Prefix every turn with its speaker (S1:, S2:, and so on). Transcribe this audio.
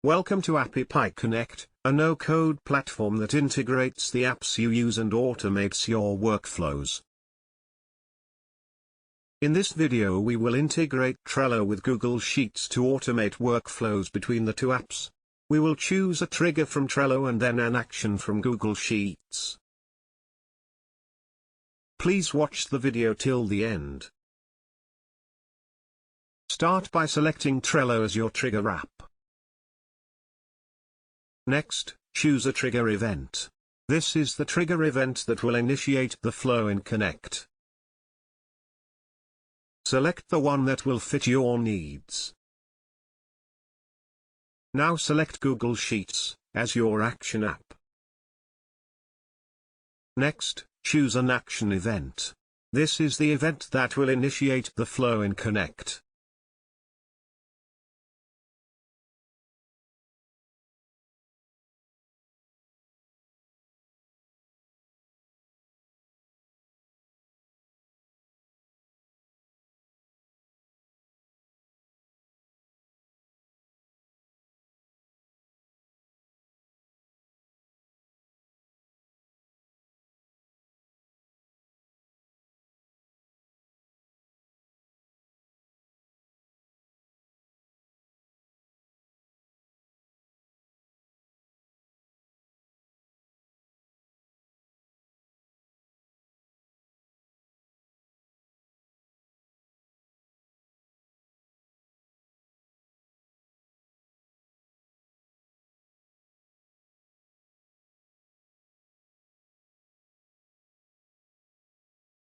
S1: Welcome to AppyPie Connect, a no-code platform that integrates the apps you use and automates your workflows. In this video we will integrate Trello with Google Sheets to automate workflows between the two apps. We will choose a trigger from Trello and then an action from Google Sheets. Please watch the video till the end. Start by selecting Trello as your trigger app. Next, choose a trigger event. This is the trigger event that will initiate the flow in Connect. Select the one that will fit your needs. Now select Google Sheets as your action app. Next, choose an action event. This is the event that will initiate the flow in Connect.